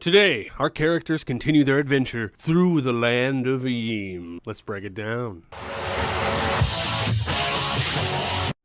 Today, our characters continue their adventure through the land of Eem. Let's break it down.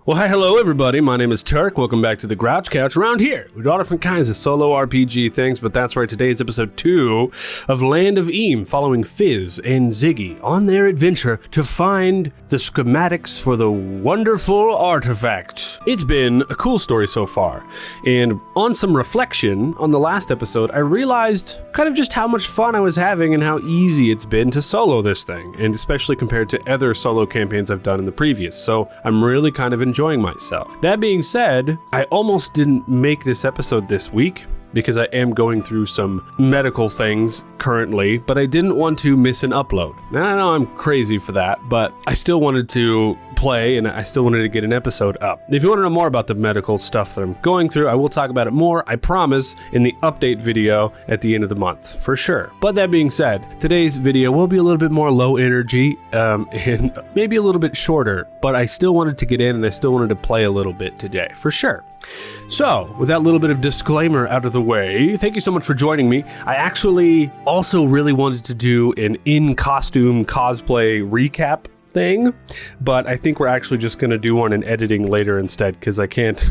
Well, hi, hello, everybody. My name is Turk. Welcome back to the Grouch Couch. Around here, we do all different kinds of solo RPG things, but that's right. Today is episode 2 of Land of Eem, following Fizz and Ziggy on their adventure to find the schematics for the wonderful artifact. It's been a cool story so far, and on some reflection on the last episode, I realized kind of just how much fun I was having and how easy it's been to solo this thing, and especially compared to other solo campaigns I've done in the previous, so I'm really kind of enjoying myself. That being said, I almost didn't make this episode this week because I am going through some medical things currently, but I didn't want to miss an upload. And I know I'm crazy for that, but I still wanted to play and I still wanted to get an episode up. If you want to know more about the medical stuff that I'm going through, I will talk about it more, I promise, in the update video at the end of the month, for sure. But that being said, today's video will be a little bit more low energy and maybe a little bit shorter, but I still wanted to get in and I still wanted to play a little bit today, for sure. So, with that little bit of disclaimer out of the way, thank you so much for joining me. I actually also really wanted to do an in-costume cosplay recap thing, but I think we're actually just going to do one in editing later instead, because I can't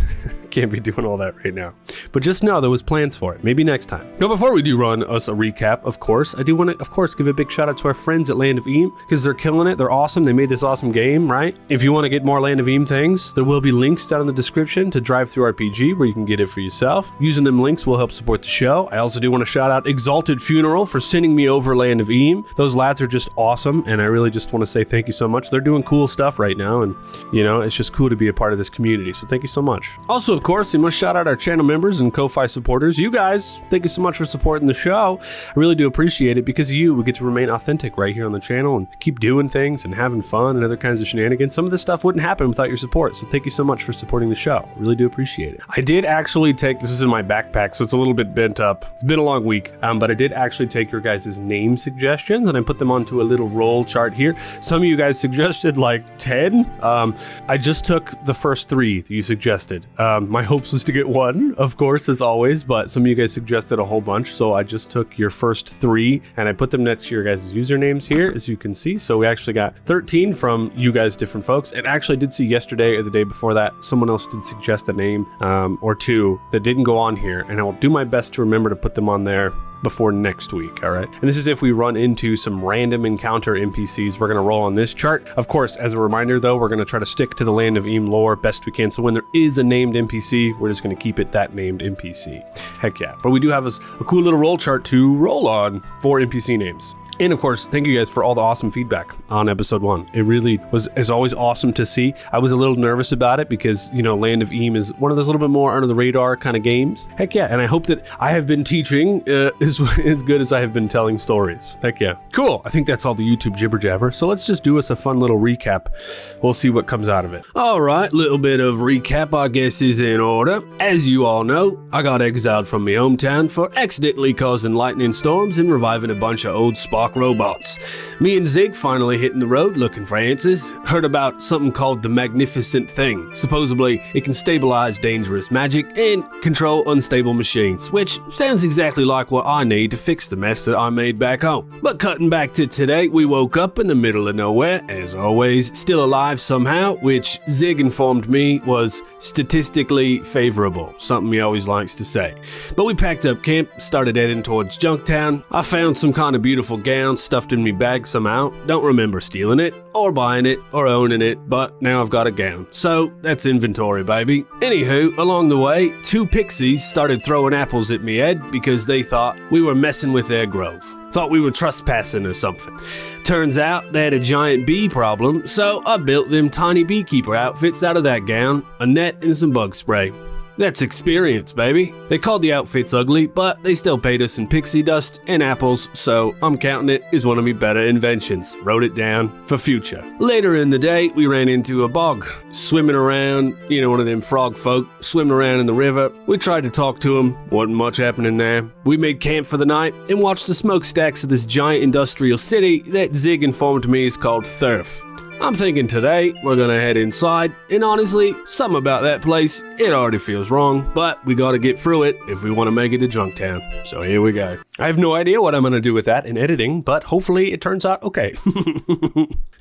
be doing all that right now. But just know there was plans for it. Maybe next time. Now, before we do run us a recap, of course, I do want to, of course, give a big shout out to our friends at Land of Eem, because they're killing it. They're awesome. They made this awesome game, right? If you want to get more Land of Eem things, there will be links down in the description to Drive-Thru-RPG where you can get it for yourself. Using them links will help support the show. I also do want to shout out Exalted Funeral for sending me over Land of Eem. Those lads are just awesome, and I really just want to say thank you so much. They're doing cool stuff right now, and you know, it's just cool to be a part of this community, so thank you so much. Also, of course, we must shout out our channel members and Ko-Fi supporters. You guys, thank you so much for supporting the show. I really do appreciate it. Because of you, we get to remain authentic right here on the channel and keep doing things and having fun and other kinds of shenanigans. Some of this stuff wouldn't happen without your support, so thank you so much for supporting the show. I really do appreciate it. I did actually take, this is in my backpack, so it's a little bit bent up. It's been a long week, but I did actually take your guys' name suggestions and I put them onto a little roll chart here. Some of you guys suggested like 10. I just took the first 3 that you suggested. My hopes was to get 1, of course, as always, but some of you guys suggested a whole bunch, so I just took your first 3 and I put them next to your guys' usernames here, as you can see. So we actually got 13 from you guys, different folks, and actually I did see yesterday or the day before that, someone else did suggest a name or 2 that didn't go on here, and I will do my best to remember to put them on there before next week, all right? And this is if we run into some random encounter NPCs we're going to roll on this chart. Of course, as a reminder though, we're going to try to stick to the Land of Eem lore best we can, so when there is a named NPC, we're just going to keep it that named NPC. Heck yeah. But we do have a cool little roll chart to roll on for NPC names. And of course, thank you guys for all the awesome feedback on episode 1. It really was, as always, awesome to see. I was a little nervous about it because, you know, Land of Eem is one of those little bit more under the radar kind of games. Heck yeah. And I hope that I have been teaching as good as I have been telling stories. Heck yeah. Cool. I think that's all the YouTube jibber jabber. So let's just do us a fun little recap. We'll see what comes out of it. All right. Little bit of recap, I guess, is in order. As you all know, I got exiled from my hometown for accidentally causing lightning storms and reviving a bunch of old Spark robots. Me and Zig finally hitting the road looking for answers. Heard about something called the Magnificent Thing. Supposedly, it can stabilize dangerous magic and control unstable machines, which sounds exactly like what I need to fix the mess that I made back home. But cutting back to today, we woke up in the middle of nowhere, as always, still alive somehow, which Zig informed me was statistically favorable, something he always likes to say. But we packed up camp, started heading towards Junktown. I found some kind of beautiful gown stuffed in me bag somehow. Don't remember stealing it, or buying it, or owning it, but now I've got a gown. So that's inventory, baby. Anywho, along the way, 2 pixies started throwing apples at me head because they thought we were messing with their grove. Thought we were trespassing or something. Turns out they had a giant bee problem, so I built them tiny beekeeper outfits out of that gown, a net and some bug spray. That's experience, baby. They called the outfits ugly, but they still paid us in pixie dust and apples, so I'm counting it as one of me better inventions. Wrote it down for future. Later in the day, we ran into a bog. Swimming around, you know, one of them frog folk, swimming around in the river. We tried to talk to him, wasn't much happening there. We made camp for the night and watched the smokestacks of this giant industrial city that Zig informed me is called Thurf. I'm thinking today we're gonna head inside, and honestly, something about that place, it already feels wrong, but we gotta get through it if we wanna make it to Junktown. So here we go. I have no idea what I'm gonna do with that in editing, but hopefully it turns out okay.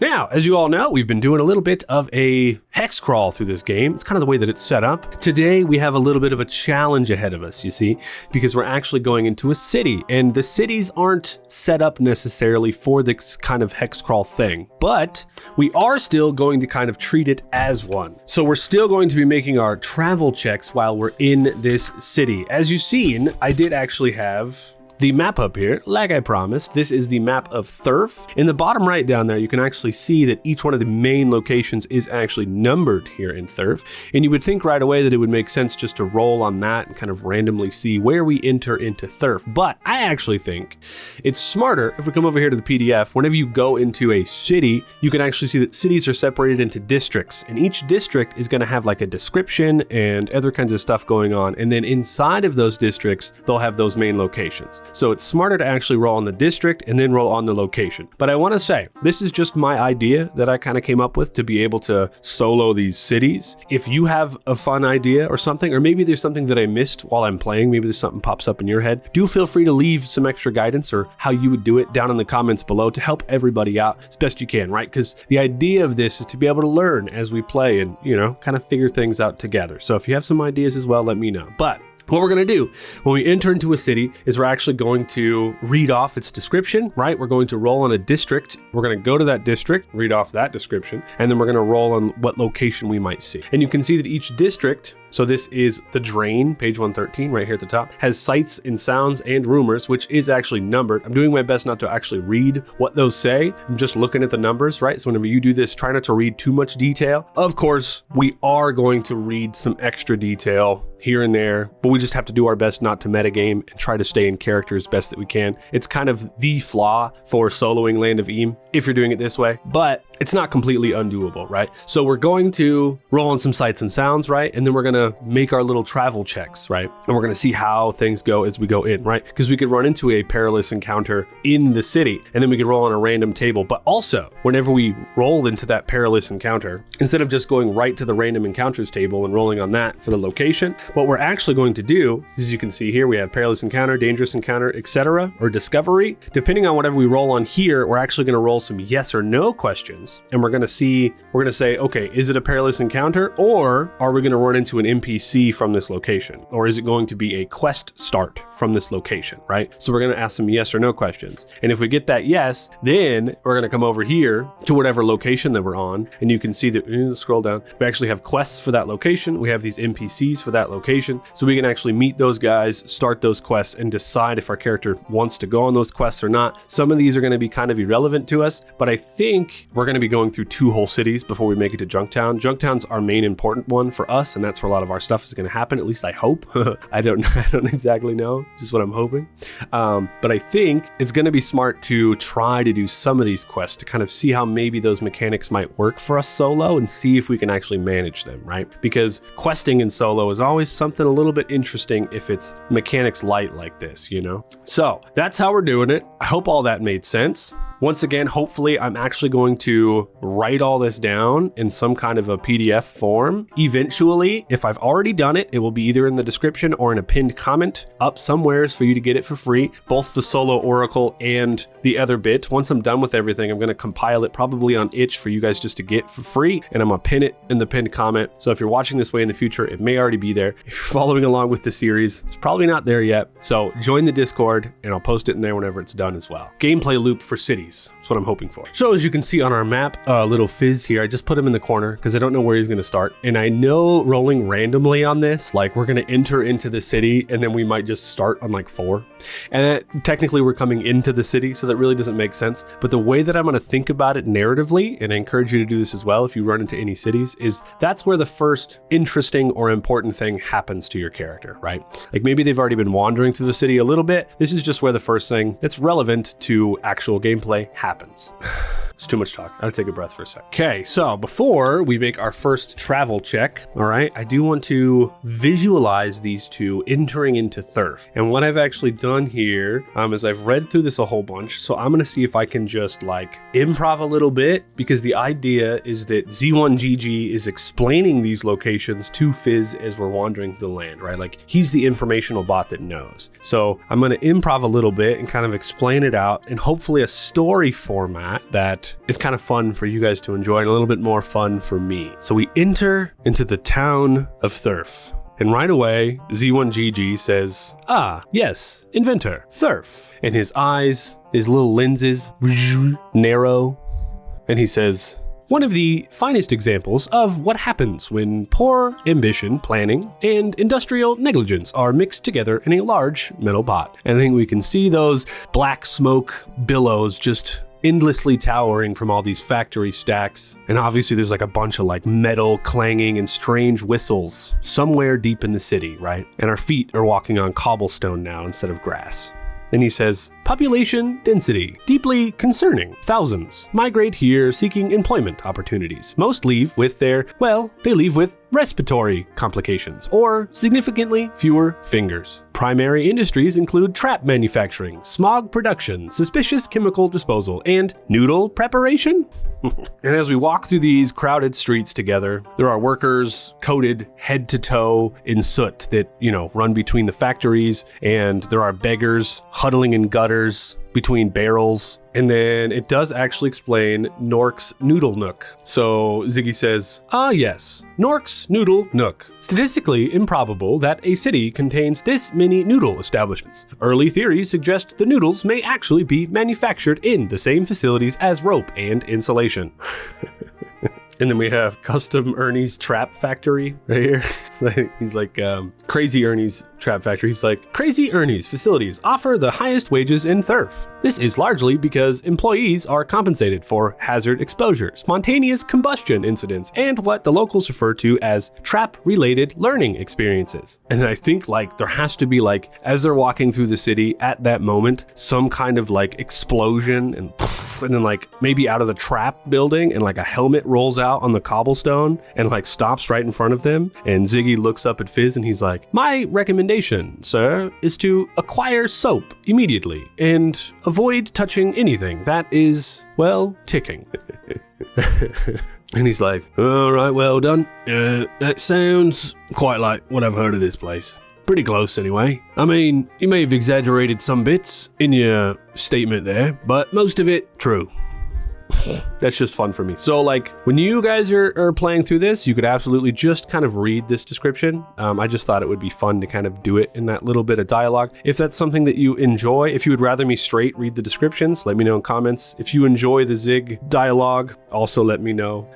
Now, as you all know, we've been doing a little bit of a hex crawl through this game. It's kind of the way that it's set up. Today, we have a little bit of a challenge ahead of us, you see, because we're actually going into a city, and the cities aren't set up necessarily for this kind of hex crawl thing, but we are still going to kind of treat it as one. So we're still going to be making our travel checks while we're in this city. As you've seen, I did actually have the map up here, like I promised. This is the map of Thurf. In the bottom right down there, you can actually see that each one of the main locations is actually numbered here in Thurf. And you would think right away that it would make sense just to roll on that and kind of randomly see where we enter into Thurf. But I actually think it's smarter if we come over here to the PDF. Whenever you go into a city, you can actually see that cities are separated into districts. And each district is going to have like a description and other kinds of stuff going on. And then inside of those districts, they'll have those main locations. So it's smarter to actually roll on the district and then roll on the location. But I want to say, this is just my idea that I kind of came up with to be able to solo these cities. If you have a fun idea or something, or maybe there's something that I missed while I'm playing, maybe there's something pops up in your head, do feel free to leave some extra guidance or how you would do it down in the comments below to help everybody out as best you can, right? Because the idea of this is to be able to learn as we play and, you know, kind of figure things out together. So if you have some ideas as well, let me know. But what we're going to do when we enter into a city is we're actually going to read off its description, right? We're going to roll on a district. We're going to go to that district, read off that description, and then we're going to roll on what location we might see. And you can see that each district, so this is the Drain, page 113, right here at the top, has sights and sounds and rumors, which is actually numbered. I'm doing my best not to actually read what those say. I'm just looking at the numbers, right? So whenever you do this, try not to read too much detail. Of course, we are going to read some extra detail here and there, but we just have to do our best not to metagame and try to stay in character as best that we can. It's kind of the flaw for soloing Land of Eam if you're doing it this way, but it's not completely undoable, right? So we're going to roll on some sights and sounds, right? And then we're gonna make our little travel checks, right? And we're gonna see how things go as we go in, right? Because we could run into a perilous encounter in the city, and then we could roll on a random table. But also, whenever we roll into that perilous encounter, instead of just going right to the random encounters table and rolling on that for the location, what we're actually going to do, as you can see here, we have perilous encounter, dangerous encounter, etc., or discovery. Depending on whatever we roll on here, we're actually gonna roll some yes or no questions. And we're gonna say, okay, is it a perilous encounter, or are we gonna run into an NPC from this location? Or is it going to be a quest start from this location, right? So we're gonna ask some yes or no questions. And if we get that yes, then we're gonna come over here to whatever location that we're on. And you can see that, scroll down, we actually have quests for that location. We have these NPCs for that location. So we can actually meet those guys, start those quests, and decide if our character wants to go on those quests or not. Some of these are gonna be kind of irrelevant to us, but I think we're gonna be going through 2 whole cities before we make it to Junktown. Junktown's our main important one for us, and that's where a lot of our stuff is going to happen. At least I hope. I don't exactly know, just what I'm hoping. But I think it's going to be smart to try to do some of these quests to kind of see how maybe those mechanics might work for us solo and see if we can actually manage them, right? Because questing in solo is always something a little bit interesting if it's mechanics light like this, you know? So that's how we're doing it. I hope all that made sense. Once again, hopefully I'm actually going to write all this down in some kind of a PDF form. Eventually, if I've already done it, it will be either in the description or in a pinned comment up somewheres for you to get it for free, both the solo oracle and the other bit. Once I'm done with everything, I'm going to compile it probably on itch for you guys just to get for free, and I'm going to pin it in the pinned comment. So if you're watching this way in the future, it may already be there. If you're following along with the series, it's probably not there yet. So join the Discord and I'll post it in there whenever it's done as well. Gameplay loop for cities. That's what I'm hoping for. So as you can see on our map, little Fizz here, I just put him in the corner because I don't know where he's going to start. And I know rolling randomly on this, like we're going to enter into the city and then we might just start on like 4. And technically we're coming into the city, so that really doesn't make sense. But the way that I'm going to think about it narratively, and I encourage you to do this as well if you run into any cities, is that's where the first interesting or important thing happens to your character, right? Like maybe they've already been wandering through the city a little bit. This is just where the first thing that's relevant to actual gameplay gameplay happens. It's too much talk. I gotta take a breath for a sec. Okay, so before we make our first travel check, all right, I do want to visualize these two entering into Thurf. And what I've actually done here is I've read through this a whole bunch. So I'm gonna see if I can just like improv a little bit, because the idea is that Z1GG is explaining these locations to Fizz as we're wandering through the land, right? Like he's the informational bot that knows. So I'm gonna improv a little bit and kind of explain it out, and hopefully a story format that is kind of fun for you guys to enjoy and a little bit more fun for me. So we enter into the town of Thurf. And right away, Z1GG says, "Ah, yes, inventor, Thurf." And his eyes, his little lenses, narrow. And he says, "One of the finest examples of what happens when poor ambition, planning, and industrial negligence are mixed together in a large metal pot." And I think we can see those black smoke billows just endlessly towering from all these factory stacks. And obviously there's like a bunch of like metal clanging and strange whistles somewhere deep in the city, right? And our feet are walking on cobblestone now instead of grass. And he says, "Population density, deeply concerning. Thousands migrate here seeking employment opportunities. Most leave with they leave with respiratory complications or significantly fewer fingers. Primary industries include trap manufacturing, smog production, suspicious chemical disposal, and noodle preparation." And as we walk through these crowded streets together, there are workers coated head to toe in soot that, run between the factories, and there are beggars huddling in gutters between barrels. And then it does actually explain Nork's Noodle Nook. So Ziggy says, "Ah yes, Nork's Noodle Nook. Statistically improbable that a city contains this many noodle establishments. Early theories suggest the noodles may actually be manufactured in the same facilities as rope and insulation." And then we have Custom Ernie's Trap Factory right here. He's like, Crazy Ernie's Trap Factory. He's like, "Crazy Ernie's facilities offer the highest wages in Thurf. This is largely because employees are compensated for hazard exposure, spontaneous combustion incidents, and what the locals refer to as trap-related learning experiences." And I think like there has to be like, as they're walking through the city at that moment, some kind of like explosion and then like maybe out of the trap building and like a helmet rolls out on the cobblestone and like stops right in front of them. And Ziggy looks up at Fizz and he's like, "My recommendation, sir, is to acquire soap immediately and avoid touching anything that is, well, ticking." And he's like, "All right, well done. That sounds quite like what I've heard of this place. Pretty close anyway. I mean, you may have exaggerated some bits in your statement there, but most of it true." That's just fun for me. So like when you guys are playing through this, you could absolutely just kind of read this description. I just thought it would be fun to kind of do it in that little bit of dialogue. If that's something that you enjoy, if you would rather me straight read the descriptions, let me know in comments. If you enjoy the Zig dialogue, also let me know.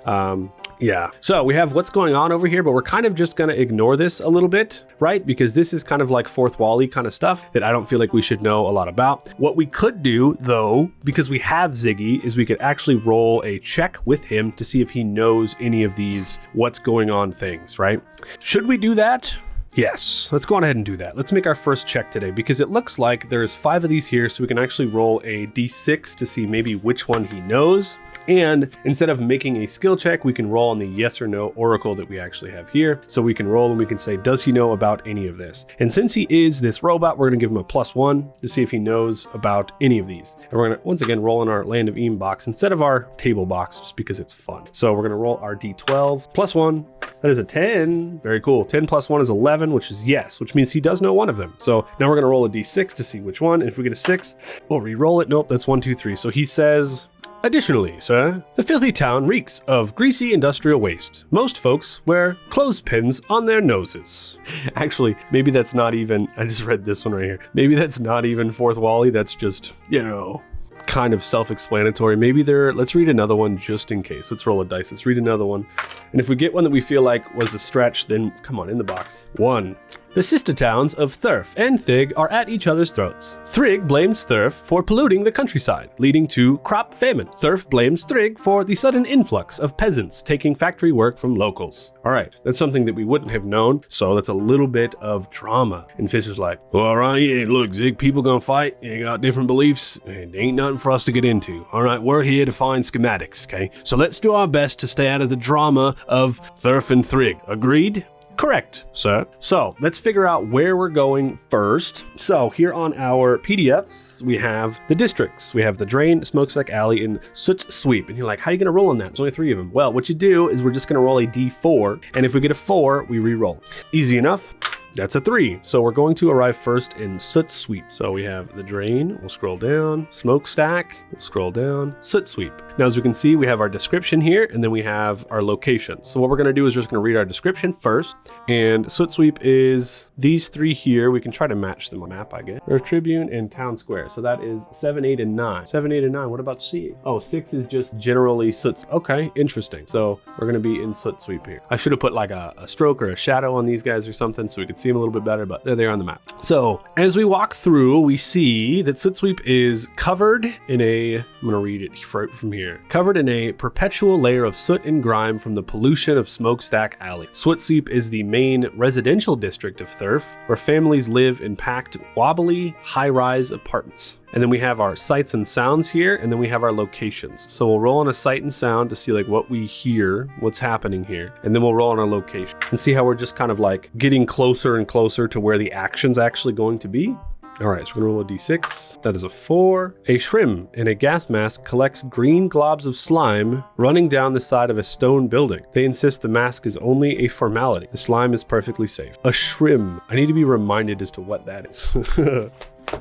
Yeah, so we have what's going on over here, but we're kind of just gonna ignore this a little bit, right? Because this is kind of like fourth wall-y kind of stuff that I don't feel like we should know a lot about. What we could do though, because we have Ziggy, is we could actually roll a check with him to see if he knows any of these what's going on things, right? Should we do that? Yes, let's go on ahead and do that. Let's make our first check today because it looks like there's 5 of these here, so we can actually roll a d6 to see maybe which one he knows. And instead of making a skill check, we can roll on the yes or no oracle that we actually have here. So we can roll and we can say, does he know about any of this? And since he is this robot, we're gonna give him a +1 to see if he knows about any of these. And we're gonna, once again, roll in our Land of Eam box instead of our table box, just because it's fun. So we're gonna roll our d12, +1, that is a 10, very cool. 10 + 1 is 11, which is yes, which means he does know one of them. So now we're gonna roll a d6 to see which one. And if we get a 6, we'll re-roll it. Nope, that's 1, 2, 3. So he says, additionally, sir, the filthy town reeks of greasy industrial waste. Most folks wear clothespins on their noses. Actually, maybe that's not even, I just read this one right here. Maybe that's not even fourth wall-y, that's just, you know, kind of self-explanatory. Maybe let's read another one just in case. Let's roll a dice, let's read another one. And if we get one that we feel like was a stretch, then come on, in the box. 1, The sister towns of Thurf and Thig are at each other's throats. Thrig blames Thurf for polluting the countryside, leading to crop famine. Thurf blames Thrig for the sudden influx of peasants taking factory work from locals. All right, that's something that we wouldn't have known, so that's a little bit of drama. And Fish is like, well, all right, yeah, look, Zig, people gonna fight, they got different beliefs, and ain't nothing for us to get into. All right, we're here to find schematics, okay? So let's do our best to stay out of the drama of Thurf and Thrig. Agreed? Correct, sir. So let's figure out where we're going first. So here on our PDFs, we have the districts. We have the Drain, Smokestack Alley, and Soot Sweep. And you're like, how are you gonna roll on that? There's only 3 of them. Well, what you do is we're just gonna roll a D4, and if we get a 4, we re-roll. Easy enough. That's a 3. So we're going to arrive first in Soot Sweep. So we have the Drain, we'll scroll down, Smokestack, we'll scroll down, Soot Sweep. Now, as we can see, we have our description here, and then we have our locations. So what we're gonna do is just gonna read our description first, and Soot Sweep is these 3 here. We can try to match them on the map, I guess. Earth Tribune and Town Square. So that is 7, 8, and 9. 7, 8, and 9, what about C? Oh, 6 is just generally Soot. Okay, interesting. So we're gonna be in Soot Sweep here. I should have put like a stroke or a shadow on these guys or something so we could see them a little bit better, but there they are on the map. So as we walk through, we see that Soot Sweep is covered in I'm gonna read it from here. Covered in a perpetual layer of soot and grime from the pollution of Smokestack Alley. Soot Sweep is the main residential district of Thurf, where families live in packed, wobbly, high-rise apartments. And then we have our sights and sounds here, and then we have our locations. So we'll roll on a sight and sound to see like what we hear, what's happening here. And then we'll roll on our location and see how we're just kind of like getting closer and closer to where the action's actually going to be. All right, so we're gonna roll a D6. That is a 4. A shrimp in a gas mask collects green globs of slime running down the side of a stone building. They insist the mask is only a formality. The slime is perfectly safe. A shrimp. I need to be reminded as to what that is.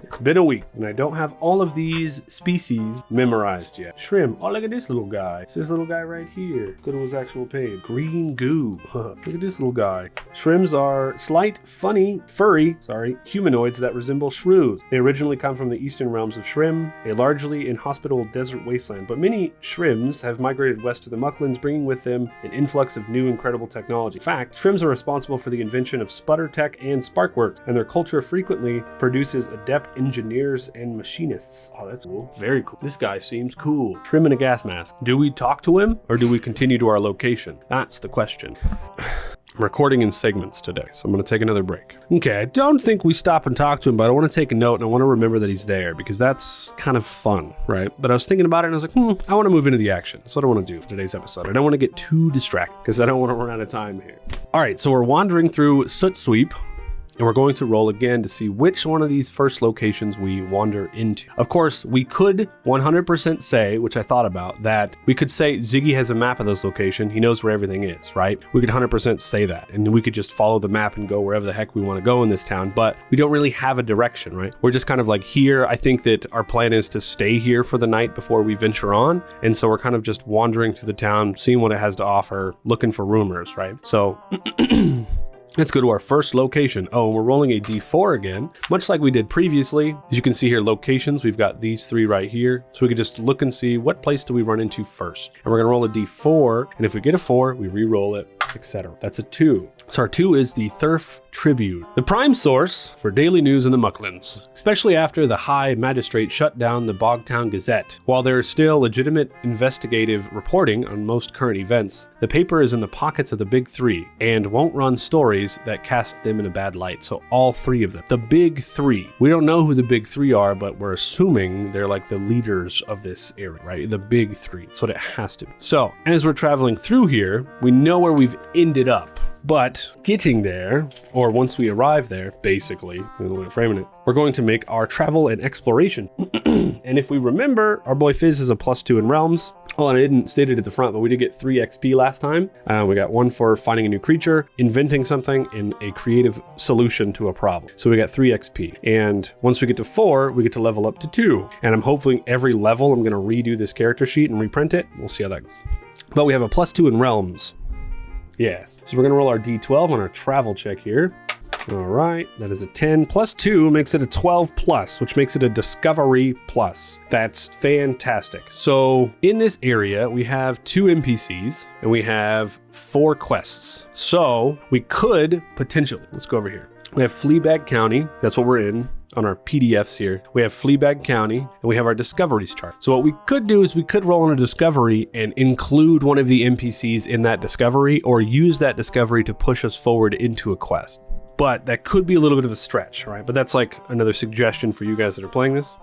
It's been a week, and I don't have all of these species memorized yet. Shrimp. Oh, look at this little guy. It's this little guy right here. Go to his actual page. Green goo. Look at this little guy. Shrimps are slight, furry humanoids that resemble shrews. They originally come from the eastern realms of Shrim, a largely inhospitable desert wasteland, but many shrimps have migrated west to the Mucklands, bringing with them an influx of new incredible technology. In fact, shrimps are responsible for the invention of sputter tech and sparkworks, and their culture frequently produces adept engineers and machinists. Oh, that's cool. Very cool. This guy seems cool. Shrimp in a gas mask. Do we talk to him, or do we continue to our location? That's the question. I'm recording in segments today, so I'm going to take another break. Okay, I don't think we stop and talk to him, but I want to take a note and I want to remember that he's there because that's kind of fun, right? But I was thinking about it and I was like, I want to move into the action. That's what I want to do for today's episode. I don't want to get too distracted because I don't want to run out of time here. All right, so we're wandering through Soot Sweep, and we're going to roll again to see which one of these first locations we wander into. Of course, we could 100% say, which I thought about, that we could say Ziggy has a map of this location. He knows where everything is, right? We could 100% say that, and we could just follow the map and go wherever the heck we want to go in this town, but we don't really have a direction, right? We're just kind of like here. I think that our plan is to stay here for the night before we venture on, and so we're kind of just wandering through the town, seeing what it has to offer, looking for rumors, right? So let's go to our first location. Oh, we're rolling a D4 again, much like we did previously. As you can see here, locations, we've got these 3 right here. So we could just look and see what place do we run into first. And we're gonna roll a D4, and if we get a 4, we re-roll it, etc. That's a 2. So our 2 is the Thurf Tribune, the prime source for daily news in the Mucklands, especially after the High Magistrate shut down the Bogtown Gazette. While there is still legitimate investigative reporting on most current events, the paper is in the pockets of the Big 3 and won't run stories that cast them in a bad light. So all 3 of them. The Big 3. We don't know who the Big 3 are, but we're assuming they're like the leaders of this area, right? The Big 3. That's what it has to be. So as we're traveling through here, we know where we've ended up. But getting there, or once we arrive there, basically, framing it, we're going to make our travel and exploration. And if we remember, our boy Fizz has a +2 in realms. Oh, and I didn't state it at the front, but we did get 3 XP last time. We got 1 for finding a new creature, inventing something, and a creative solution to a problem. So we got 3 XP. And once we get to 4, we get to level up to 2. And I'm hoping every level, I'm going to redo this character sheet and reprint it. We'll see how that goes. But we have a +2 in realms. Yes. So we're going to roll our D12 on our travel check here. All right, that is a 10. +2 makes it a 12+, which makes it a discovery plus. That's fantastic. So in this area, we have 2 NPCs and we have 4 quests. So we could potentially, let's go over here. We have Fleabag County. That's what we're in on our PDFs here. We have Fleabag County, and we have our discoveries chart. So what we could do is we could roll on a discovery and include one of the NPCs in that discovery, or use that discovery to push us forward into a quest. But that could be a little bit of a stretch, right? But that's like another suggestion for you guys that are playing this.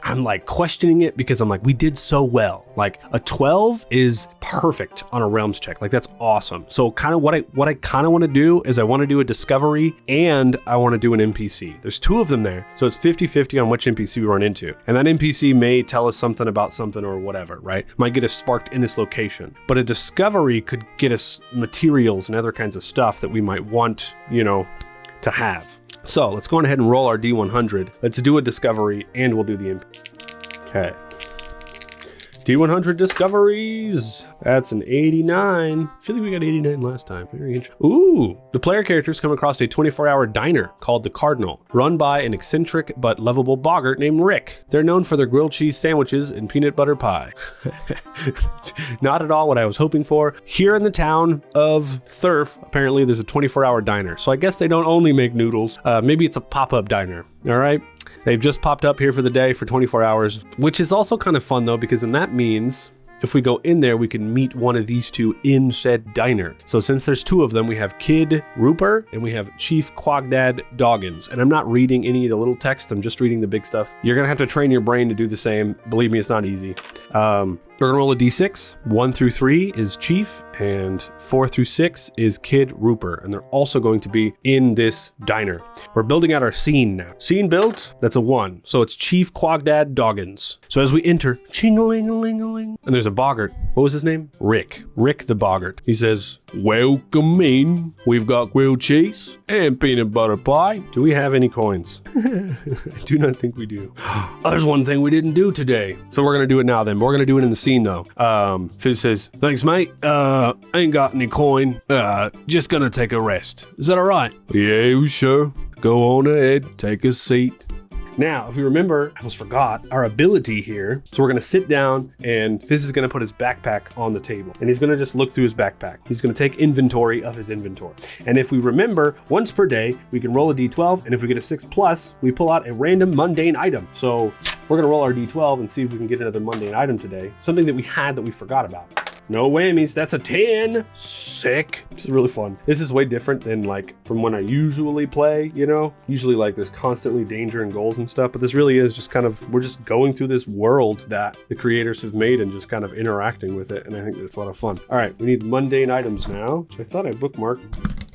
I'm like questioning it because I'm like, we did so well. Like a 12 is perfect on a realms check. Like that's awesome. So kind of what I kind of want to do is I want to do a discovery and I want to do an NPC. There's 2 of them there. So it's 50-50 on which NPC we run into. And that NPC may tell us something about something or whatever, right? Might get us sparked in this location. But a discovery could get us materials and other kinds of stuff that we might want, you know, to have. So let's go ahead and roll our D100. Let's do a discovery and we'll do the okay. D100 discoveries. That's an 89. I feel like we got 89 last time. Very interesting. Ooh, the player characters come across a 24-hour diner called the Cardinal, run by an eccentric but lovable boggart named Rick. They're known for their grilled cheese sandwiches and peanut butter pie. Not at all what I was hoping for. Here in the town of Thurf, apparently there's a 24-hour diner. So I guess they don't only make noodles. Maybe it's a pop-up diner. All right. They've just popped up here for the day for 24 hours, which is also kind of fun though, because then that means if we go in there, we can meet one of these 2 in said diner. So since there's 2 of them, we have Kid Rupert and we have Chief Quagdad Doggins. And I'm not reading any of the little text. I'm just reading the big stuff. You're going to have to train your brain to do the same. Believe me, it's not easy. We're gonna roll a D6. 1 through 3 is Chief, and 4 through 6 is Kid Rupert, and they're also going to be in this diner. We're building out our scene now. Scene built, that's a 1. So it's Chief Quagdad Doggins. So as we enter, ching-a-ling-a-ling-a-ling, and there's a boggart. What was his name? Rick. Rick the boggart. He says, "Welcome in. We've got grilled cheese and peanut butter pie." Do we have any coins? I do not think we do. There's one thing we didn't do today. So we're gonna do it now then. We're gonna do it in the scene though. Fizz says, "Thanks, mate. Ain't got any coin. Just gonna take a rest. Is that all right?" "Yeah, sure. Go on ahead. Take a seat." Now, if you remember, I almost forgot our ability here. So we're gonna sit down and Fizz is gonna put his backpack on the table and he's gonna just look through his backpack. He's gonna take inventory of his inventory. And if we remember, once per day, we can roll a D12, and if we get a 6+, we pull out a random mundane item. So we're gonna roll our D12 and see if we can get another mundane item today. Something that we had that we forgot about. No whammies, that's a 10. Sick. This is really fun. This is way different than like from when I usually play, you know? Usually like there's constantly danger and goals and stuff, but this really is just kind of, we're just going through this world that the creators have made and just kind of interacting with it, and I think it's a lot of fun. All right, we need mundane items now, which I thought I bookmarked.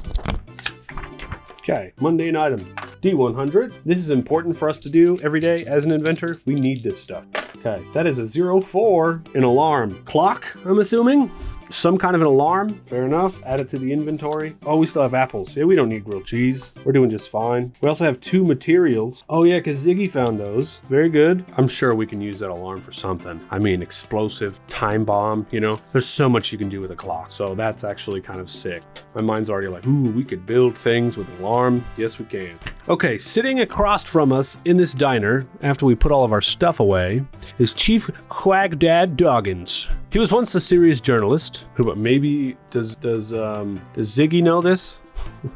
Okay, mundane item. D100. This is important for us to do every day as an inventor. We need this stuff. Okay, that is a 04, an alarm. Clock, I'm assuming? Some kind of an alarm. Fair enough. Add it to the inventory. Oh, we still have apples. Yeah, we don't need grilled cheese. We're doing just fine. We also have 2 materials. Oh yeah, because Ziggy found those. Very good. I'm sure we can use that alarm for something. I mean, explosive, time bomb, you know? There's so much you can do with a clock. So that's actually kind of sick. My mind's already like, ooh, we could build things with an alarm. Yes, we can. Okay, sitting across from us in this diner, after we put all of our stuff away, is Chief Quagdad Doggins. He was once a serious journalist, who maybe does Ziggy know this?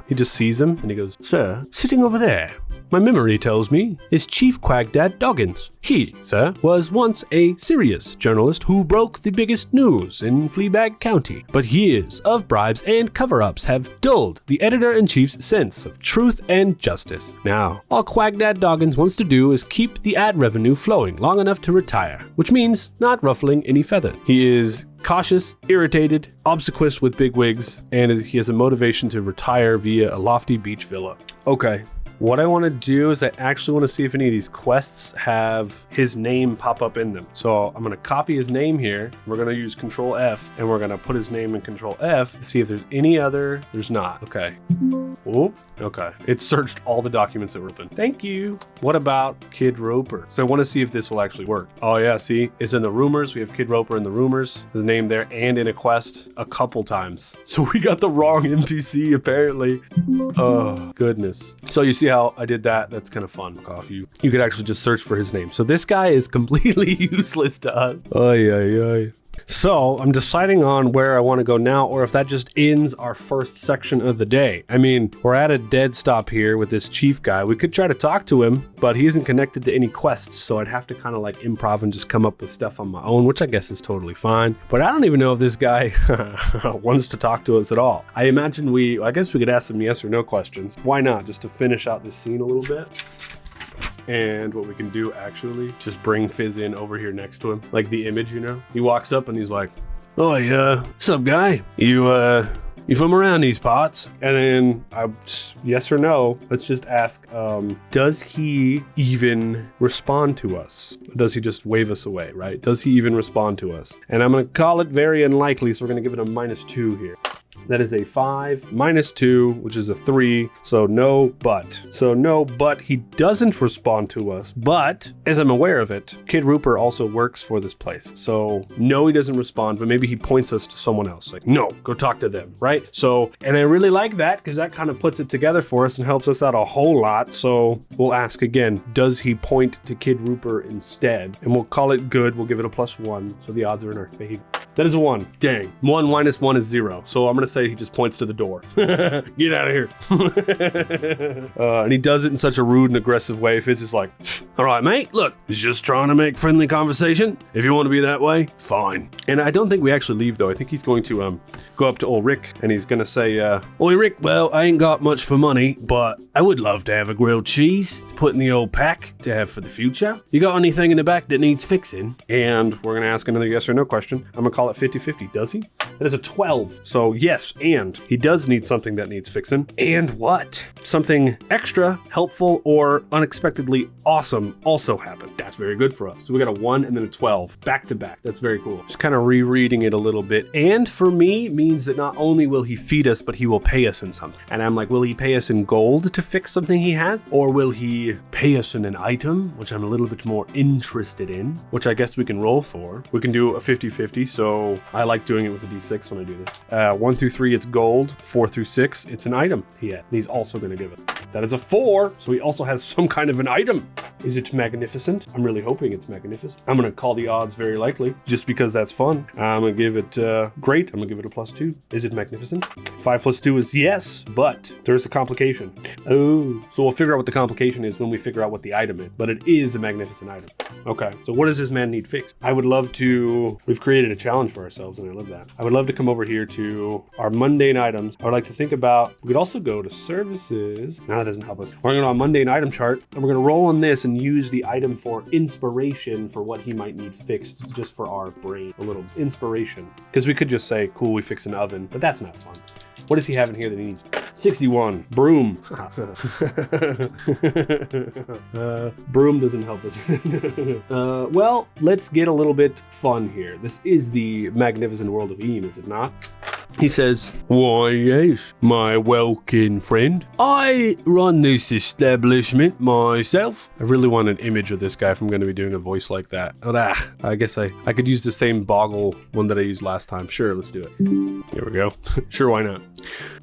He just sees him and he goes, "Sir, sitting over there, my memory tells me, is Chief Quagdad Doggins. He, sir, was once a serious journalist who broke the biggest news in Fleabag County. But years of bribes and cover-ups have dulled the editor-in-chief's sense of truth and justice. Now, all Quagdad Doggins wants to do is keep the ad revenue flowing long enough to retire, which means not ruffling any feathers. He is cautious, irritated, obsequious with big wigs, and he has a motivation to retire via a lofty beach villa." Okay. What I want to do is I actually want to see if any of these quests have his name pop up in them. So I'm going to copy his name here. We're going to use Control F and we're going to put his name in Control F to see if there's any other. There's not. Okay. Oh, okay. It searched all the documents that were open. Thank you. What about Kid Roper? So I want to see if this will actually work. Oh yeah, see, it's in the rumors. We have Kid Roper in the rumors, the name there, and in a quest a couple times. So we got the wrong NPC apparently. Oh, goodness. So you see how I did that? That's kind of fun. You could actually just search for his name. So this guy is completely useless to us. Ay, ay, ay. So I'm deciding on where I want to go now, or if that just ends our first section of the day. I mean, we're at a dead stop here with this chief guy. We could try to talk to him, but he isn't connected to any quests, so I'd have to kind of like improv and just come up with stuff on my own, which I guess is totally fine. But I don't even know if this guy wants to talk to us at all. I guess we could ask some yes or no questions. Why not? Just to finish out this scene a little bit. And what we can do actually, just bring Fizz in over here next to him. Like the image, you know? He walks up and he's like, "Oh, yeah, what's up, guy? You from around these parts?" And then yes or no, let's just ask, does he even respond to us? Or does he just wave us away, right? Does he even respond to us? And I'm gonna call it very unlikely, so we're gonna give it a -2 here. That is a 5, -2, which is a 3. So no, but he doesn't respond to us. But as I'm aware of it, Kid Rooper also works for this place. So no, he doesn't respond, but maybe he points us to someone else. Like, no, go talk to them, right? So, and I really like that because that kind of puts it together for us and helps us out a whole lot. So we'll ask again, does he point to Kid Rooper instead? And we'll call it good. We'll give it a +1. So the odds are in our favor. That is a 1. Dang. 1 minus 1 is 0. So I'm going to say he just points to the door. Get out of here. And he does it in such a rude and aggressive way. Fizz is like, "All right, mate, look, he's just trying to make friendly conversation. If you want to be that way, fine." And I don't think we actually leave, though. I think he's going to go up to old Rick and he's going to say, "Oi, Rick, well, I ain't got much for money, but I would love to have a grilled cheese to put in the old pack to have for the future. You got anything in the back that needs fixing?" And we're going to ask another yes or no question. I'm going to call it 50-50. Does he? That is a 12. So yes, and he does need something that needs fixing. And what? Something extra, helpful, or unexpectedly awesome also happened. That's very good for us. So we got a 1 and then a 12 back to back. That's very cool. Just kind of rereading it a little bit. And for me means that not only will he feed us, but he will pay us in something. And I'm like, will he pay us in gold to fix something he has? Or will he pay us in an item, which I'm a little bit more interested in, which I guess we can roll for. We can do a 50-50. So I like doing it with a D6 when I do this. 1 through 3, it's gold. 4 through 6, it's an item he had. And he's also going to give it. That is a 4. So he also has some kind of an item. Is it magnificent? I'm really hoping it's magnificent. I'm going to call the odds very likely just because that's fun. I'm going to give it great. I'm going to give it a +2. Is it magnificent? 5 + 2 is yes, but there's a complication. Oh, so we'll figure out what the complication is when we figure out what the item is, but it is a magnificent item. Okay, so what does this man need fixed? I would love to, we've created a challenge for ourselves and I love that. I would love to come over here to our mundane items. I would like to think about, we could also go to services. No, that doesn't help us. We're going to go on mundane item chart and we're going to roll on this and use the item for inspiration for what he might need fixed just for our brain. A little inspiration. Because we could just say, cool, we fix an oven, but that's not fun. What does he have in here that he needs? 61. Broom. Broom doesn't help us. Well, let's get a little bit fun here. This is the magnificent world of Eam, is it not? He says, "Why, yes, my welcome friend. I run this establishment myself." I really want an image of this guy if I'm going to be doing a voice like that. But I guess I could use the same Boggle one that I used last time. Sure, let's do it. Here we go. Sure, why not?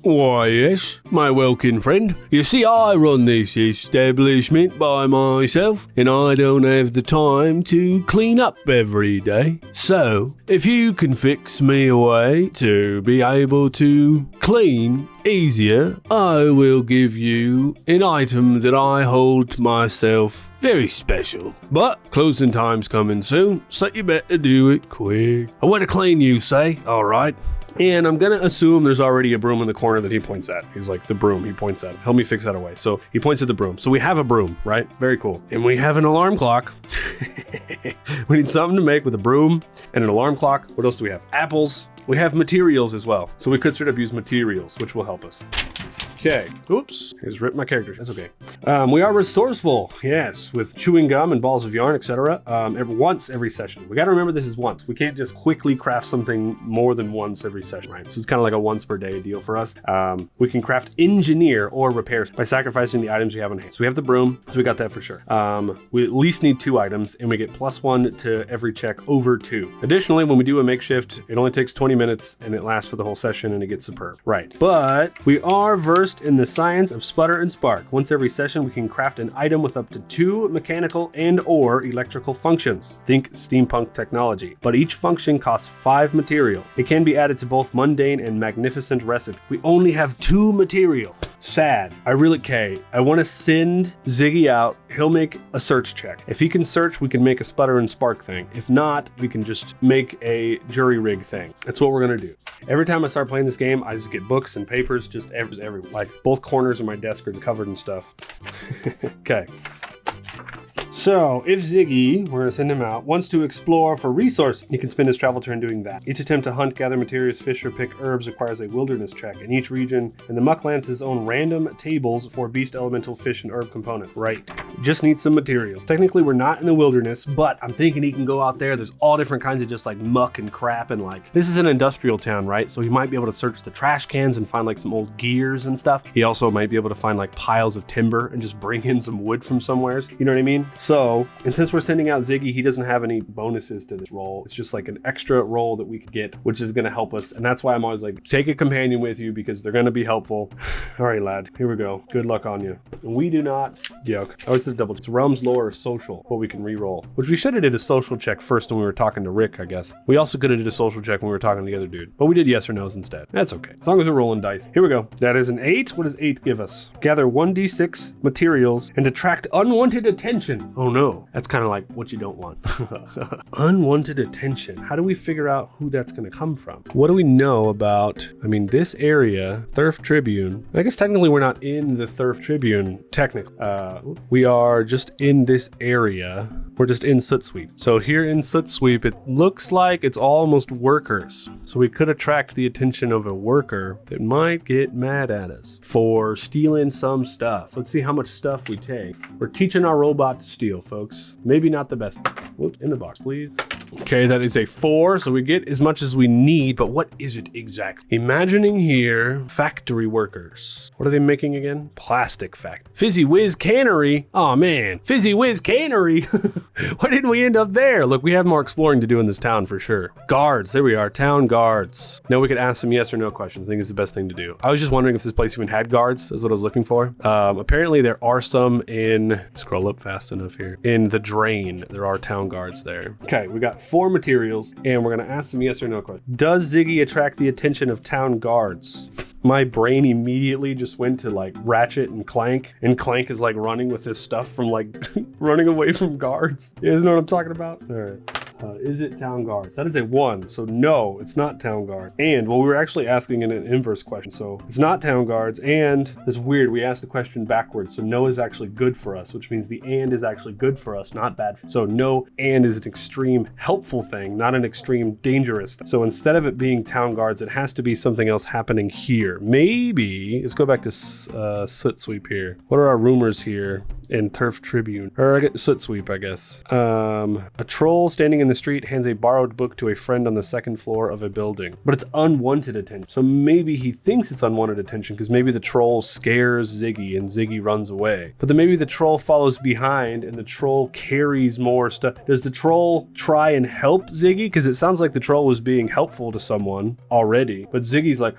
"Why, yes, my welcome friend. You see, I run this establishment by myself, and I don't have the time to clean up every day. So, if you can fix me a way to be able to clean easier, I will give you an item that I hold to myself very special. But closing time's coming soon, so you better do it quick. I want to clean, you say? All right." And I'm going to assume there's already a broom in the corner that he points at. He's like, the broom, he points at. Help me fix that away. So he points at the broom. So we have a broom, right? Very cool. And we have an alarm clock. We need something to make with a broom and an alarm clock. What else do we have? Apples. We have materials as well. So we could straight up use materials, which will help us. Okay. Oops. I just ripped my character. That's okay. We are resourceful. Yes. With chewing gum and balls of yarn, etc. Once every session. We got to remember this is once. We can't just quickly craft something more than once every session, right? So it's kind of like a once per day deal for us. We can craft engineer or repair by sacrificing the items we have on hand. So we have the broom. So we got that for sure. We at least need 2 items and we get +1 1 to every check over 2. Additionally, when we do a makeshift, it only takes 20 minutes and it lasts for the whole session and it gets superb. Right. But we are versed in the science of sputter and spark. Once every session, we can craft an item with up to 2 mechanical and or electrical functions. Think steampunk technology. But each function costs 5 material. It can be added to both mundane and magnificent recipe. We only have 2 material. Sad. I want to send Ziggy out. He'll make a search check. If he can search, we can make a sputter and spark thing. If not, we can just make a jury rig thing. That's what we're going to do. Every time I start playing this game, I just get books and papers just everywhere. Like both corners of my desk are covered in stuff. Okay. So, if Ziggy, we're going to send him out, wants to explore for resources, he can spend his travel turn doing that. Each attempt to hunt, gather materials, fish, or pick herbs requires a wilderness check. In each region, and the Mucklands has its own random tables for beast, elemental, fish, and herb component. Right. Just need some materials. Technically, we're not in the wilderness, but I'm thinking he can go out there. There's all different kinds of just like muck and crap and like, this is an industrial town, right? So he might be able to search the trash cans and find like some old gears and stuff. He also might be able to find like piles of timber and just bring in some wood from somewheres. You know what I mean? So, and since we're sending out Ziggy, he doesn't have any bonuses to this roll. It's just like an extra roll that we could get, which is going to help us. And that's why I'm always like, take a companion with you because they're going to be helpful. All right, lad, here we go. Good luck on you. And we do not, yoke. Oh, it's the double. It's realms, lore, or social, what we can re-roll, which we should have did a social check first when we were talking to Rick, I guess. We also could have did a social check when we were talking to the other dude, but we did yes or no's instead. That's okay. As long as we're rolling dice. Here we go. That is an 8. What does 8 give us? Gather 1d6 materials and attract unwanted attention. Oh no. That's kind of like what you don't want. Unwanted attention. How do we figure out who that's going to come from? What do we know about, this area, Thurf Tribune. I guess technically we're not in the Thurf Tribune, technically. We are just in this area. We're just in Soot Sweep. So here in Soot Sweep, it looks like it's almost workers. So we could attract the attention of a worker that might get mad at us for stealing some stuff. Let's see how much stuff we take. We're teaching our robot to steal, folks. Maybe not the best. Whoops, in the box, please. Okay, that is a 4, so we get as much as we need, but what is it exactly? Imagining here, factory workers. What are they making again? Plastic factory. Fizzy Whiz Cannery. Oh man, Fizzy Whiz Cannery. Why didn't we end up there? Look, we have more exploring to do in this town for sure. Guards, there we are, town guards. Now we could ask some yes or no questions. I think it's the best thing to do. I was just wondering if this place even had guards, is what I was looking for. Apparently there are some in, scroll up fast enough here, in the drain. There are town guards there. Okay, we got 4 materials, and we're gonna ask some yes or no questions. Does Ziggy attract the attention of town guards? My brain immediately just went to like Ratchet and Clank is like running with his stuff from like running away from guards. You guys know what I'm talking about? All right. Is it town guards? That is a 1, so no, it's not town guard. And well, we were actually asking in an inverse question, so it's not town guards, and it's weird, we asked the question backwards, so no is actually good for us, which means the and is actually good for us, not bad. So no and is an extreme helpful thing, not an extreme dangerous thing. So instead of it being town guards, it has to be something else happening here. Maybe, let's go back to Soot Sweep here. What are our rumors here in Turf Tribune? Or I get Soot Sweep, I guess. A troll standing in the street hands a borrowed book to a friend on the 2nd floor of a building, but it's unwanted attention. So maybe he thinks it's unwanted attention because maybe the troll scares Ziggy and Ziggy runs away. But then maybe the troll follows behind and the troll carries more stuff. Does the troll try and help Ziggy? Because it sounds like the troll was being helpful to someone already, but Ziggy's like,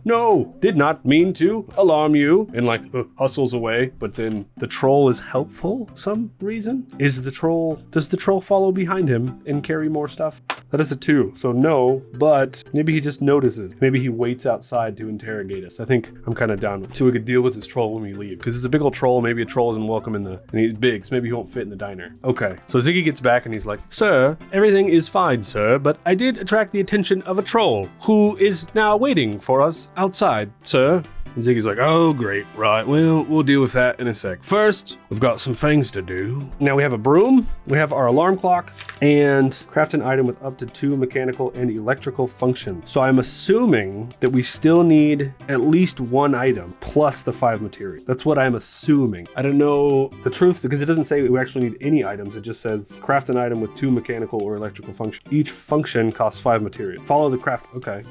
no, did not mean to alarm you, and like hustles away. But then the troll is helpful some reason. Does the troll follow behind him and carry more stuff? That is a 2, so no, but maybe he just notices. Maybe he waits outside to interrogate us. I think I'm kind of down with it, so we could deal with his troll when we leave, because it's a big old troll. Maybe a troll isn't welcome and he's big, so maybe he won't fit in the diner. Okay, so Ziggy gets back and he's like, sir, everything is fine, sir, but I did attract the attention of a troll who is now waiting for us outside, sir. And Ziggy's like, oh, great, right, well, we'll deal with that in a sec. First, we've got some things to do. Now we have a broom, we have our alarm clock, and craft an item with up to 2 mechanical and electrical functions. So I'm assuming that we still need at least 1 item plus the 5 materials. That's what I'm assuming. I don't know the truth because it doesn't say we actually need any items. It just says craft an item with 2 mechanical or electrical functions. Each function costs 5 materials. Follow the craft, okay.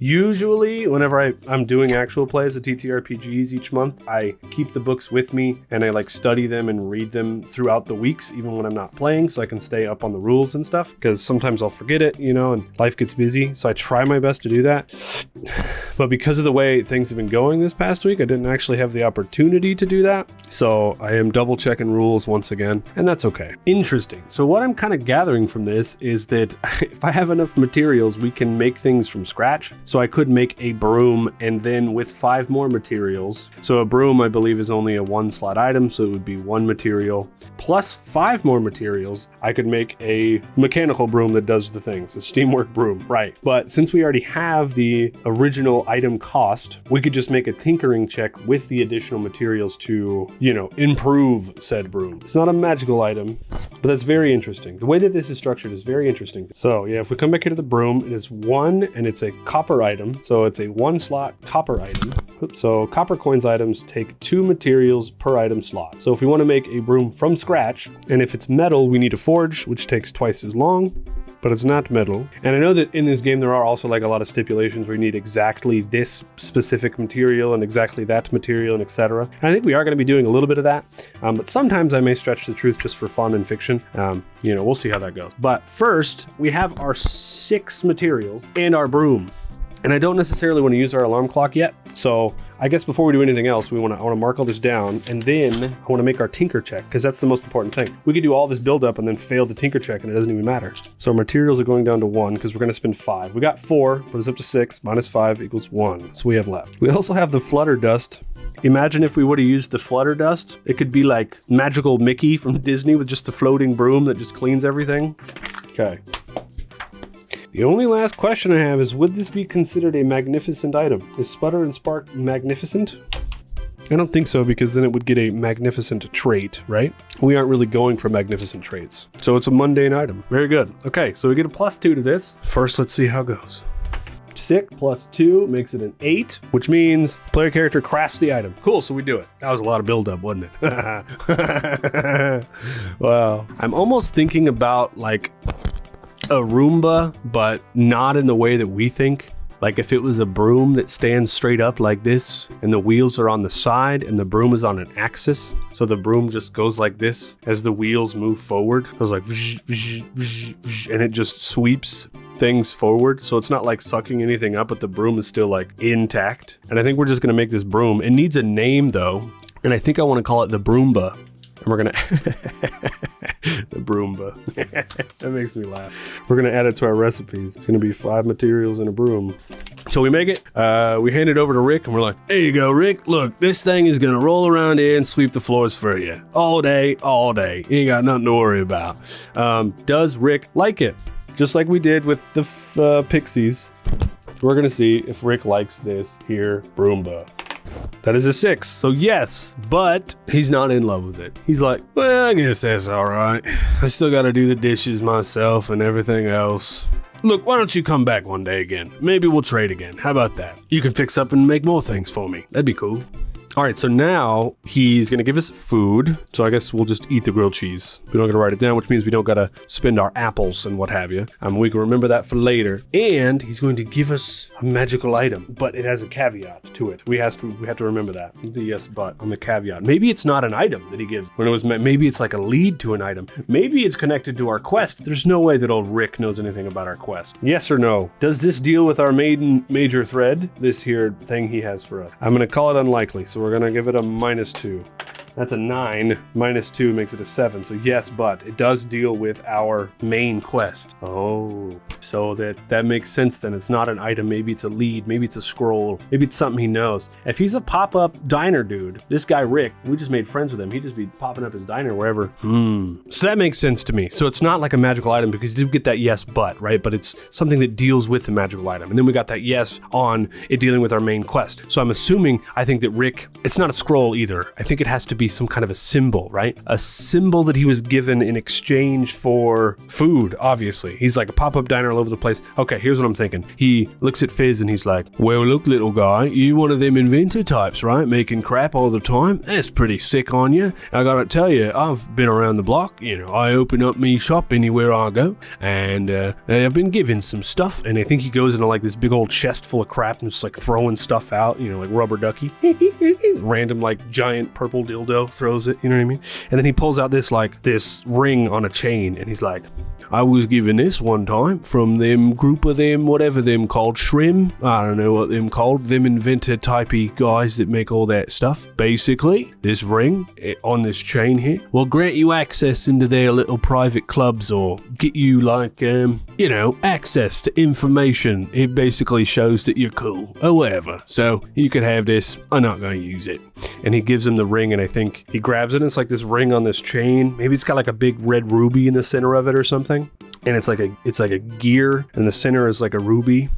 Usually, whenever I'm doing actual plays of TTRPGs each month, I keep the books with me and I like study them and read them throughout the weeks, even when I'm not playing, so I can stay up on the rules and stuff, because sometimes I'll forget it, and life gets busy. So I try my best to do that. But because of the way things have been going this past week, I didn't actually have the opportunity to do that. So I am double checking rules once again, and that's okay. Interesting. So what I'm kind of gathering from this is that if I have enough materials, we can make things from scratch. So I could make a broom, and then with 5 more materials. So a broom, I believe, is only a 1-slot item. So it would be 1 material plus 5 more materials. I could make a mechanical broom that does the things, a steamwork broom, right? But since we already have the original item cost, we could just make a tinkering check with the additional materials to, improve said broom. It's not a magical item, but that's very interesting. The way that this is structured is very interesting. So yeah, if we come back here to the broom, it is 1 and it's a copper item. So it's a 1-slot copper item. So copper coins items take 2 materials per item slot. So if we want to make a broom from scratch, and if it's metal, we need a forge, which takes twice as long, but it's not metal. And I know that in this game, there are also like a lot of stipulations where you need exactly this specific material and exactly that material and etc. And I think we are going to be doing a little bit of that. But sometimes I may stretch the truth just for fun and fiction. We'll see how that goes. But first, we have our 6 materials and our broom. And I don't necessarily want to use our alarm clock yet. So I guess before we do anything else, I want to mark all this down, and then I want to make our tinker check, because that's the most important thing. We could do all this build up and then fail the tinker check and it doesn't even matter. So our materials are going down to 1 because we're going to spend 5. We got 4, put us up to 6, minus 5 equals 1. So we have left. We also have the flutter dust. Imagine if we would have used the flutter dust. It could be like magical Mickey from Disney with just a floating broom that just cleans everything. Okay. The only last question I have is, would this be considered a magnificent item? Is Sputter and Spark magnificent? I don't think so, because then it would get a magnificent trait, right? We aren't really going for magnificent traits. So it's a mundane item. Very good. Okay, so we get a +2 to this. First, let's see how it goes. 6 plus 2 makes it an 8, which means player character crafts the item. Cool, so we do it. That was a lot of build-up, wasn't it? Wow. I'm almost thinking about like a Roomba, but not in the way that we think. Like if it was a broom that stands straight up like this and the wheels are on the side and the broom is on an axis. So the broom just goes like this as the wheels move forward. It was like, and it just sweeps things forward. So it's not like sucking anything up, but the broom is still like intact. And I think we're just going to make this broom. It needs a name though. And I think I want to call it the Broomba. And we're gonna the Broomba. That makes me laugh. We're gonna add it to our recipes. It's gonna be 5 materials and a broom. So we make it, we hand it over to Rick, and we're like, there you go, Rick. Look, this thing is gonna roll around here and sweep the floors for you. All day, all day. You ain't got nothing to worry about. Does Rick like it? Just like we did with the Pixies. We're gonna see if Rick likes this here Broomba. That is a 6, so yes, but he's not in love with it. He's like, well, I guess that's all right. I still got to do the dishes myself and everything else. Look, why don't you come back one day again? Maybe we'll trade again. How about that? You can fix up and make more things for me. That'd be cool. All right, so now he's going to give us food. So I guess we'll just eat the grilled cheese. We don't got to write it down, which means we don't got to spend our apples and what have you. We can remember that for later. And he's going to give us a magical item, but it has a caveat to it. We have to remember that. The yes, but on the caveat. Maybe it's not an item that he gives. When it was maybe it's like a lead to an item. Maybe it's connected to our quest. There's no way that old Rick knows anything about our quest. Yes or no? Does this deal with our major thread? This here thing he has for us. I'm going to call it unlikely. So we're going to give it a -2. That's a 9. -2 makes it a 7. So yes, but it does deal with our main quest. Oh, so that makes sense then. It's not an item. Maybe it's a lead. Maybe it's a scroll. Maybe it's something he knows. If he's a pop-up diner dude, this guy Rick, we just made friends with him. He'd just be popping up his diner wherever. So that makes sense to me. So it's not like a magical item because you do get that yes, but, right? But it's something that deals with the magical item. And then we got that yes on it dealing with our main quest. So I'm assuming, I think that Rick, it's not a scroll either. I think it has to be some kind of a symbol, right? A symbol that he was given in exchange for food, obviously. He's like a pop-up diner all over the place. Okay, here's what I'm thinking. He looks at Fizz and he's like, well, look, little guy, you one of them inventor types, right? Making crap all the time? That's pretty sick on you. I gotta tell you, I've been around the block. I open up me shop anywhere I go, and I've been given some stuff. And I think he goes into like this big old chest full of crap and just like throwing stuff out, like rubber ducky. Random like giant purple dildo throws it, you know what I mean? And then he pulls out this ring on a chain, and he's like, I was given this one time from them group of them, whatever them called, Shrim. I don't know what them called, them inventor typey guys that make all that stuff. Basically, this ring on this chain here will grant you access into their little private clubs, or get you like, access to information. It basically shows that you're cool or whatever. So you could have this. I'm not going to use it. And he gives him the ring, and I think he grabs it, and it's like this ring on this chain. Maybe it's got like a big red ruby in the center of it or something. And it's like a gear, and the center is like a ruby.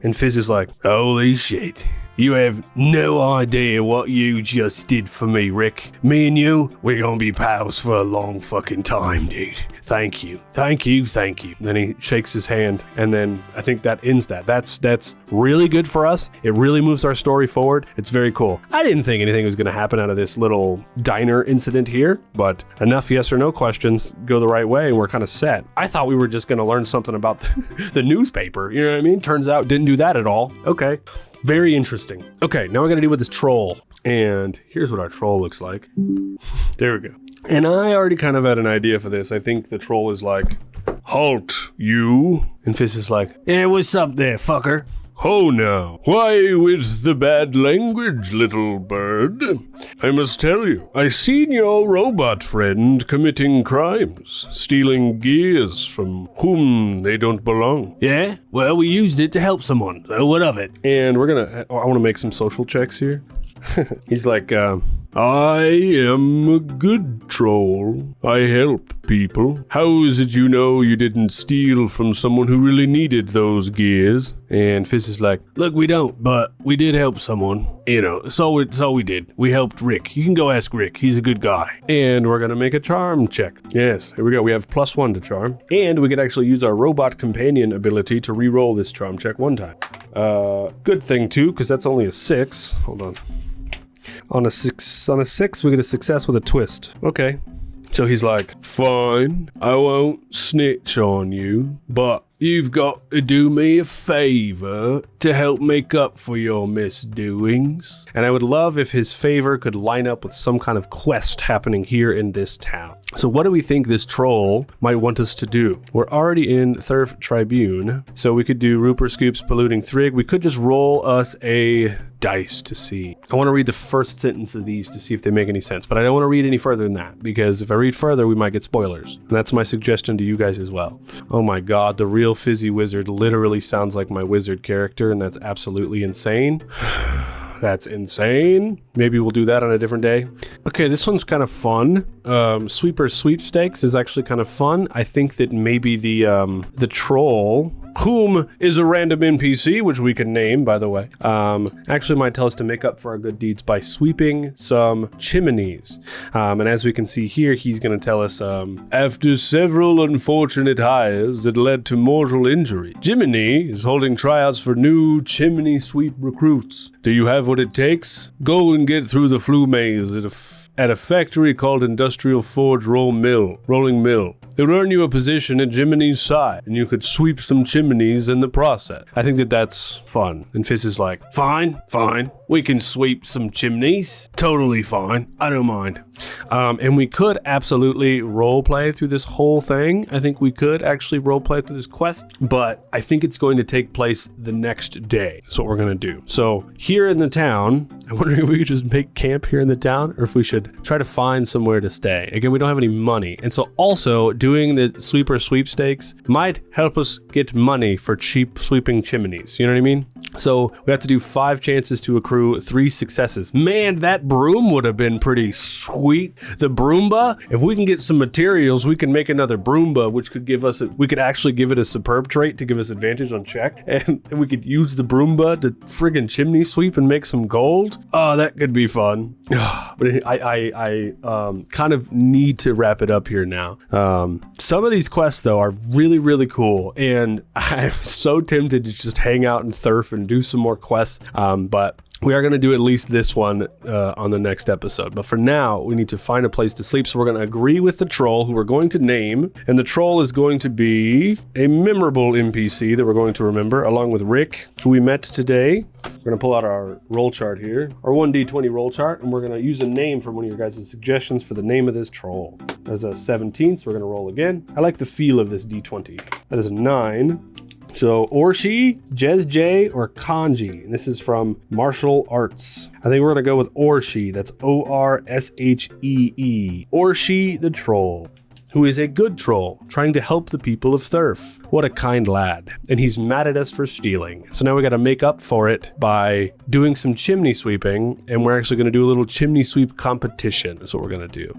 And Fizz is like, holy shit. You have no idea what you just did for me, Rick. Me and you, we're gonna be pals for a long fucking time, dude. Thank you. Thank you. Thank you. Then he shakes his hand, and then I think that ends that. That's really good for us. It really moves our story forward. It's very cool. I didn't think anything was gonna happen out of this little diner incident here, but enough yes or no questions go the right way, and we're kind of set. I thought we were just gonna learn something about the newspaper, you know what I mean? Turns out didn't do that at all. Okay. Very interesting. Okay, now we're gonna deal with this troll. And here's what our troll looks like. There we go. And I already kind of had an idea for this. I think the troll is like, halt, you. And Fizz is like, hey, what's up there, fucker? Oh, now, why with the bad language, little bird? I must tell you, I seen your robot friend committing crimes, stealing gears from whom they don't belong. Yeah? Well, we used it to help someone, so what of it? And I want to make some social checks here. He's like, I am a good troll. I help people. How is it you know you didn't steal from someone who really needed those gears? And Fizz is like, look, we don't, but we did help someone. So we did. We helped Rick. You can go ask Rick. He's a good guy. And we're gonna make a charm check. Yes, here we go. We have +1 to charm. And we could actually use our robot companion ability to re-roll this charm check one time. Good thing too, because that's only a 6. Hold on. On a 6, we get a success with a twist. Okay. So he's like, fine, I won't snitch on you, but you've got to do me a favor to help make up for your misdoings. And I would love if his favor could line up with some kind of quest happening here in this town. So what do we think this troll might want us to do? We're already in Thurf Tribune, so we could do Rupert Scoops polluting Thrigg. We could just roll us a dice to see. I want to read the first sentence of these to see if they make any sense, but I don't want to read any further than that, because if I read further, we might get spoilers. And that's my suggestion to you guys as well. Oh my god, the real Fizzy Wizard literally sounds like my wizard character, and that's absolutely insane. That's insane. Maybe we'll do that on a different day. Okay, this one's kind of fun. Sweeper Sweepstakes is actually kind of fun. I think that maybe the troll, whom is a random NPC, which we can name, by the way, actually might tell us to make up for our good deeds by sweeping some chimneys. And as we can see here, he's going to tell us, after several unfortunate hires that led to mortal injury, Jiminy is holding tryouts for new chimney sweep recruits. Do you have what it takes? Go and get through the flue maze at a factory called Industrial Forge Rolling Mill. It would earn you a position at Jiminy's side, and you could sweep some chimneys in the process. I think that that's fun. And Fizz is like, fine. We can sweep some chimneys. Totally fine. I don't mind. And we could absolutely roleplay through this whole thing. I think we could actually roleplay through this quest, but I think it's going to take place the next day. That's what we're going to do. So here in the town, I'm wondering if we could just make camp here in the town, or if we should try to find somewhere to stay. Again, we don't have any money. And so also doing the sweeper sweepstakes might help us get money for cheap sweeping chimneys. You know what I mean? So we have to do 5 chances to accrue 3 successes. Man, that broom would have been pretty sweet sweet. The Broomba, if we can get some materials, we can make another Broomba, which could give us, we could actually give it a superb trait to give us advantage on check. And we could use the Broomba to friggin' chimney sweep and make some gold. Oh, that could be fun. But I kind of need to wrap it up here now. Some of these quests, though, are really, really cool. And I'm so tempted to just hang out and surf and do some more quests. But we are going to do at least this one on the next episode. But for now, we need to find a place to sleep. So we're going to agree with the troll, who we're going to name. And the troll is going to be a memorable NPC that we're going to remember, along with Rick, who we met today. We're going to pull out our roll chart here, our 1d20 roll chart, and we're going to use a name from one of your guys' suggestions for the name of this troll. There's a 17, so we're going to roll again. I like the feel of this d20. That is a 9. So Orshi, Jez J, or Kanji. And this is from Martial Arts. I think we're going to go with Orshi. That's Orshee. Orshi the troll, who is a good troll, trying to help the people of Thurf. What a kind lad. And he's mad at us for stealing. So now we got to make up for it by doing some chimney sweeping, and we're actually going to do a little chimney sweep competition is what we're going to do.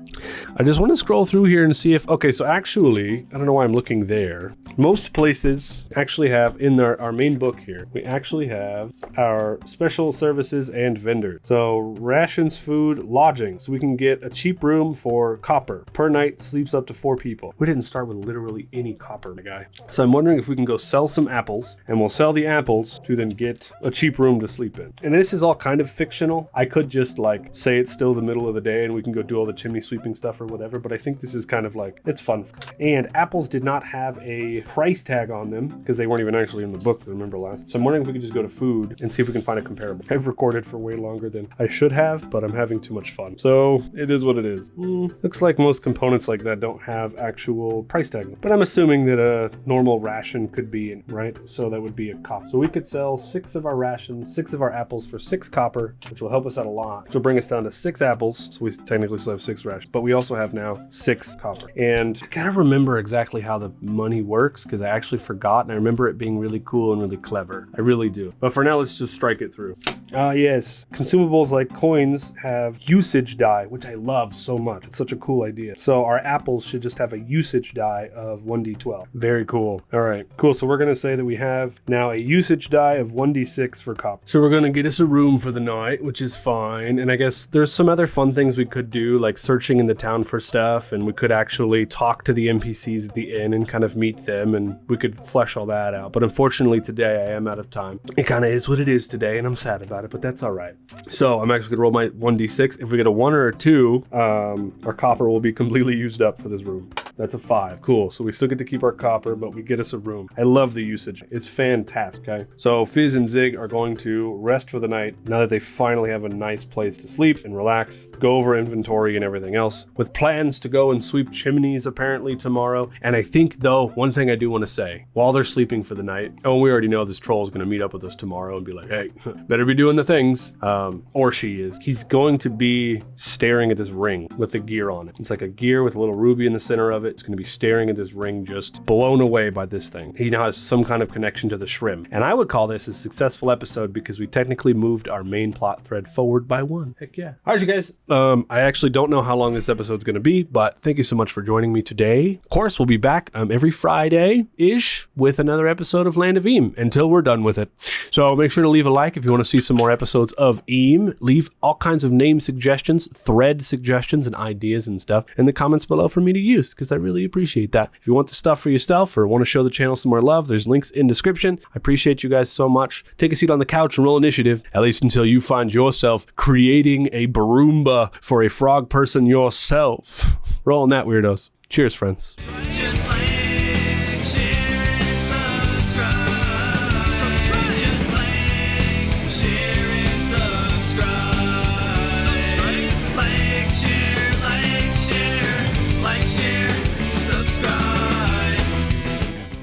I just want to scroll through here and see if, okay, so actually, I don't know why I'm looking there. Most places actually have, in our main book here, we actually have our special services and vendors. So rations, food, lodging. So we can get a cheap room for copper. Per night, sleeps up to 4 people. We didn't start with literally any copper, my guy. So I'm wondering if we can go sell some apples, and we'll sell the apples to then get a cheap room to sleep in. And this is all kind of fictional. I could just like say it's still the middle of the day and we can go do all the chimney sweeping stuff or whatever, but I think this is kind of like, it's fun. And apples did not have a price tag on them because they weren't even actually in the book, remember last. So I'm wondering if we could just go to food and see if we can find a comparable. I've recorded for way longer than I should have, but I'm having too much fun. So it is what it is. Looks like most components like that don't have actual price tags, but I'm assuming that a normal ration could be in, right? So that would be a copper. So we could sell 6 of our rations, 6 of our apples for 6 copper, which will help us out a lot, which will bring us down to 6 apples. So we technically still have 6 rations, but we also have now 6 copper. And I gotta remember exactly how the money works because I actually forgot, and I remember it being really cool and really clever. I really do. But for now, let's just strike it through. Yes, consumables like coins have usage die, which I love so much. It's such a cool idea. So our apples should just have a usage die of 1d12. Very cool. All right, cool. So we're going to say that we have now a usage die of 1d6 for copper. So we're going to get us a room for the night, which is fine. And I guess there's some other fun things we could do, like searching in the town for stuff, and we could actually talk to the NPCs at the inn and kind of meet them, and we could flesh all that out. But unfortunately today I am out of time. It kind of is what it is today, and I'm sad about it, but that's all right. So I'm actually going to roll my 1d6. If we get a 1 or a 2, our copper will be completely used up for this room. That's a 5. Cool. So we still get to keep our copper, but we get us a room. I love the usage. It's fantastic. Okay. So Fizz and Zig are going to rest for the night now that they finally have a nice place to sleep and relax, go over inventory and everything else, with plans to go and sweep chimneys apparently tomorrow. And I think, though, one thing I do want to say, while they're sleeping for the night, oh, we already know this troll is going to meet up with us tomorrow and be like, hey, better be doing the things. Or she is. He's going to be staring at this ring with the gear on it. It's like a gear with a little ruby in the center of it. It's going to be staring at this ring, just blown away by this thing. He now has some kind of connection to the shrimp. And I would call this a successful episode because we technically moved our main plot thread forward by 1. Heck yeah. All right, you guys. I actually don't know how long this episode's going to be, but thank you so much for joining me today. Of course, we'll be back every Friday-ish with another episode of Land of Eam until we're done with it. So make sure to leave a like if you want to see some more episodes of Eam. Leave all kinds of name suggestions, thread suggestions, and ideas and stuff in the comments below for me to use, because I really appreciate that. If you want the stuff for yourself or want to show the channel some more love, there's links in description. I appreciate you guys so much. Take a seat on the couch and roll initiative, at least until you find yourself creating a Broomba for a frog person yourself. Roll on that, weirdos. Cheers, friends.